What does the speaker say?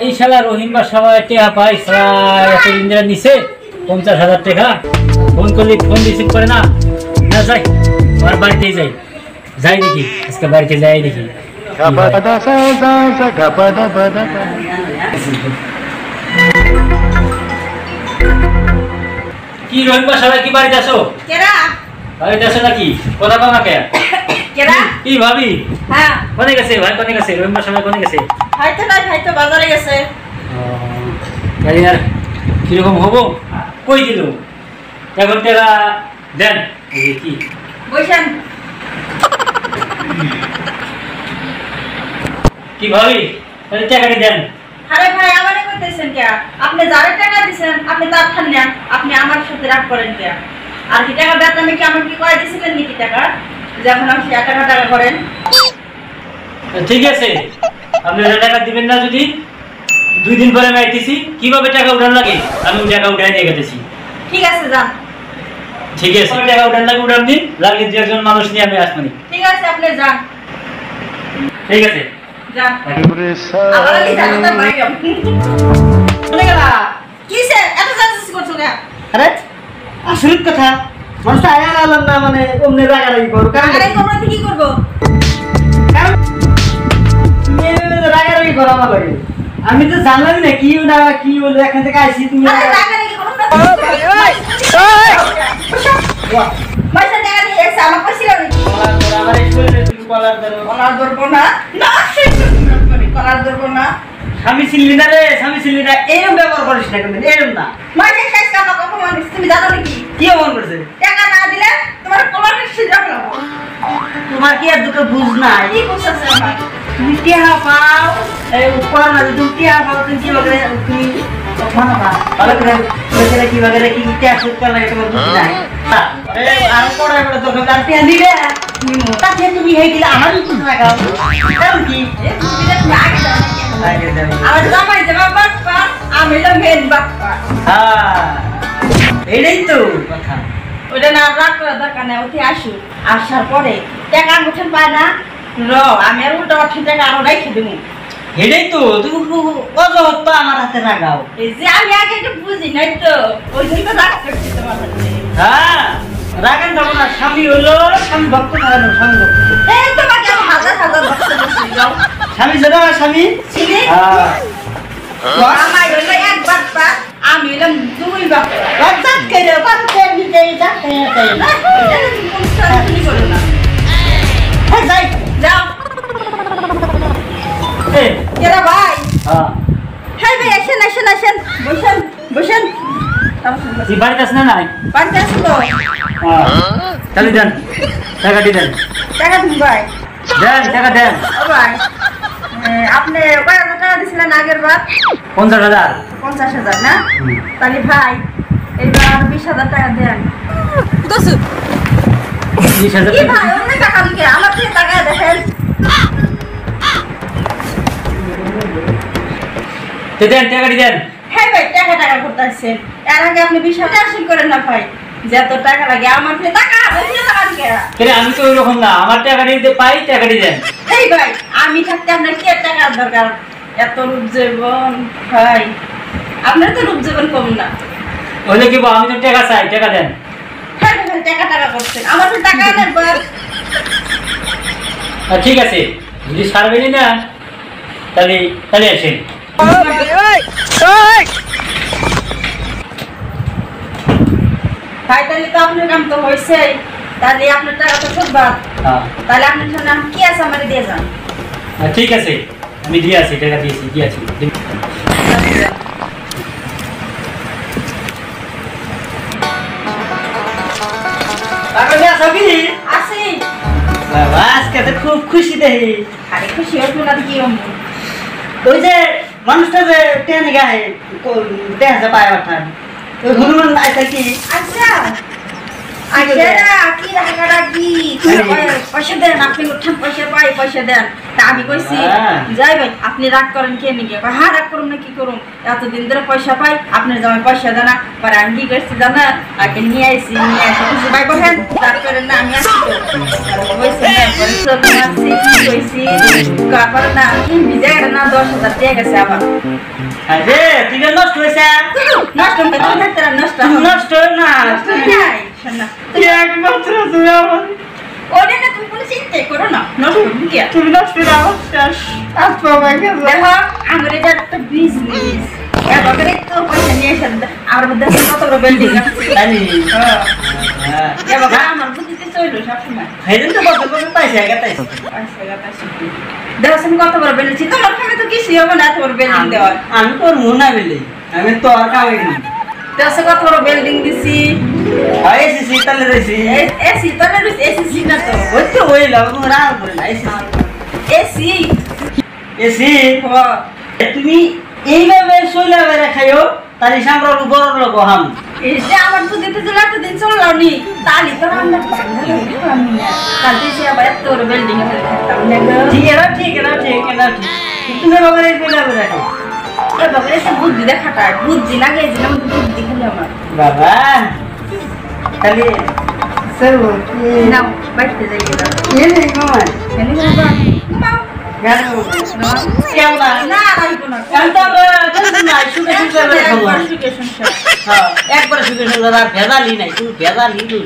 এই শালা রহিম বা সবাই টাকা পাই এতদিন ধরে নিছে 50,000 টাকা। ফোন করলে ফোন রিসিভ করে না। না যাই আমার বাড়িতেই যাই, যাই দেখি আজকে বাড়িতে যাই দেখি। কি রহিম বা সবাই কি বাড়িতে আসো? বাড়িতে আসো নাকি? কথা কও না কে? কি ভাবি? হ্যাঁ কোনে গেছে ভাই? কোনে গেছে রহিম বা সবাই? কোনে গেছে? হয়তো না, হয়তো বাজারে গেছে। জানি আর কিরকম হবো। কই দিল এখন টাকা দেন। কি বসেন। কি ভাবি তাহলে টাকাটি দেন। আরে ভাই আমারে কইতেছেন কে? আপনি যারে টাকা দিবেন আপনি তার খান না, আপনি আমার সাথে রাগ করেন কে? আর কি টাকা দাঁত আমি কি আমাকে কি কয় দিছিলেন নাকি টাকা? যখন আপনি টাকা করেন। ঠিক আছে আপনি টাকা দিবেন না, যদি 2 দিন পরে আমি আইতেছি। কিভাবে টাকা উঠান লাগে আমি টাকা উঠাই দিয়ে গেতেছি। ঠিক আছে যান। ঠিক আছে টাকা উঠান লাগে উঠান দিন, লাগলে 2 একজন মানুষ নিয়ে আমি আসবো। ঠিক আছে আপনি যান। ঠিক আছে যান। আবার কি জানো তো ভাই আমি বলে গেলা কিসে এত জানছিস করছো কে? আরে আসল কথা মানুষ আয়া আলাম না, মানে অমনে রাগারাগি করো। আরে তোমরা কি করব? কারণ রাগারাগি করো আমার লাগে। আমি তো জানলাম না কি না কি বলে এখান থেকে আইছি। তুমি আরে রাগারাগি করো না। মাইসা টাকা দিয়ে এসে আমার কইছিল নাকি? আমার স্কুলে তুমি কলার ধরো। কলার ধরবো না। না কলার ধরবো না। স্বামী ছিলি না রে, স্বামী ছিলি না, এরকম ব্যবহার করিস না কিন্তু, এরকম না। মাইসা শেষ কাম কখন মানুষ তুমি জানো নাকি? কি অমন করছে? টাকা না দিলে তোমার কলার শেষ রাখলাম। তোমার কি আর দুটো বুঝ নাই? কি বুঝছস আমার? তুমি টিহা পাও, এই উপর না তুমি টিহা পাও, তুমি কি বলে তুমি মানো না ভালো করে বেচারা কি বলে কি টিহা শুট করে লাগে তোমার বুঝ নাই। আরে আর পড়া পড়া তো আর টিহা দিবে তুমি মোটা যে তুমি হেই দিলে আমারই কি লাগাও? কারণ কি এ তুমি যে তুমি আগে যাও নাকি? আগে যাবে। আমার জামাই যাবা বাপ্পা আমি হলাম মেন বাপ্পা। হ্যাঁ এটাই তো কথা। ওটা না রাগ করার দরকার নেই, ওটি আসুক। আসার পরে টাকা মুঠেন পায় না আমি আর উল্টা পাঠিয়ে টাকা আরো রেখে দেবো। এটাই তো তুমি অজহত তো আমার হাতে লাগাও। এই যে আমি আগে একটু বুঝি নাই তো ওই জন্য রাগ করছি তোমার সাথে। হ্যাঁ রাগান যাবো না, স্বামী হলো স্বামী ভক্ত থাকানো, স্বামী ভক্ত। এই তোমাকে আমি হাজার হাজার বছর বলছি যাও। স্বামী যেটা আমার স্বামী। ছিলি? হ্যাঁ আমার হলো এক বাপ্পা আমি হলাম 2 বাপ্পা। লজ্জাত করে বাচ্চা নিজে যাতে না, এটা তুমি কোনো শান্তি করো না। হ্যাঁ যাই যাও। এ কেরা ভাই? হ্যাঁ হ্যাঁ ভাই আসেন আসেন আসেন বসেন বসেন। তুই বাড়িতে আস না নাই? বাড়িতে আসো তো? তাহলে দেন টাকাটি দেন। টাকা দিন ভাই। দেন টাকা দেন। ও ভাই আপনি কয় হাজার টাকা দিছিলেন আগের বার? 50,000। 50,000 না? তাহলে ভাই এইবার 20,000 টাকা দেন। 20,000 কি ভাই অনেক টাকা দিকে আমার থেকে টাকা দেখেন। তো দেন টাকাটি দেন। হ্যাঁ ভাই টাকা করতেছেন, এর আগে আপনি 20,000 আসল করেন না ভাই, যে এত টাকা লাগে আমার থেকে টাকা দিকে। তাহলে আমি তো ওইরকম না, আমার টাকাটি দিতে পাই, টাকাটি দেন। এই ভাই আমি থাকতে আপনার কি টাকার দরকার? এত রূপ জীবন ভাই, আপনার তো রূপ জীবন কম না। হলে কি আমি তো টাকা চাই, টাকা দেন। হ্যাঁ ভাই টাকা করছেন আমার তো টাকা দেন বার। ঠিক আছে যদি সারবেনি না তাহলে তাহলে আসেন। ভাই তাহলে তো আপনার কাম তো হয়েছে, তাহলে আপনার টাকা তো সব বাদ। তাহলে আপনার জন্য কি আছে আমার দিয়ে যান। ঠিক আছে আমি দিয়ে আছি, টাকা দিয়েছি, দিয়ে আছি। আসি বাবা আজকে তো খুব খুশি দেখি। আরে খুশি হতো না কি অমন? ওই যে মানুষটা যে ট্রেনে গায়ে ট্রেন যে পায় ওঠান ওই হনুমান আইসা কি আচ্ছা কি রাগারাগি পয়সা দেন, আপনি উঠান পয়সা পাই, পয়সা দেন। তা আমি কইছি যাই ভাই আপনি রাগ করেন কে নিকে? হ্যাঁ রাগ করুন না, কি করুন, এতদিন ধরে পয়সা পাই, আপনার জামাই পয়সা দেন না। পরে আমি কি করছি জানা, আগে নিয়ে আইছি কিছু ভাই বলেন রাগ করেন না, আমি আসি তো কইছি না, পরে চলে আসছি কইছি কাপড় না ভিজে না 10,000 টাকা গেছে আবার। আরে তুই নষ্ট হইছে, নষ্ট হতে থাকতে নষ্ট নষ্ট না নাই শোনা একমাত্র তুই আমার ওরে না, তুমি কোনো চিন্তা করো না, নষ্ট হবে কি? তুমি নষ্ট না শেষ আসবো আমাকে দেখো আমার এটা একটা বিজনেস, এবারে তো পয়সা নিয়ে এসে আমার মধ্যে কত বড় বিল্ডিং আছে জানি হ্যাঁ এবারে আমার বুদ্ধিতে চললো সবসময় হেদিন তো বছর বছর পাইছে আগে তাই দেখো তুমি কত বড় বিল্ডিং ছিল, তোমার কাছে তো কিছুই হবে না, এত বড় বিল্ডিং দেওয়ার। আমি তোর মুনা বিলি, আমি তো আর কামাই না দেখো কত বড় বিল্ডিং দিছি, এসি শীতলে রইছি এসি তো না, এসি না তো ওই তো ওই লাভ রাগ করে না এসি এসি এসি তুমি এইভাবে শৈলা বেড়ে খাইও তারি সামরা বড় লোক হাম এটা আমার বুদ্ধিতে ছিল এতদিন চললো নি, তাহলে তো রান্না কাল দিয়েছি আবার এত বড় বিল্ডিং এ থাকতাম না গো। ঠিক আছে ঠিক আছে ঠিক আছে তুমি বাবার এই শৈলা বেড়ে খাও এবার এসে বুদ্ধি দেখাটা, বুদ্ধি লাগিয়েছি না, আমাদের বুদ্ধি খালি আমার বাবা খালি সব নাও বাইতে যাই এবার ये नहीं कौन এনে বাবা বাবা घर में क्या हुआ না রাখবো না अंत में ना शुगर शुगर একবার সুখে সংসার हां एक बार शुगर शुगर भेदा ली नहीं तू भेदा ली तू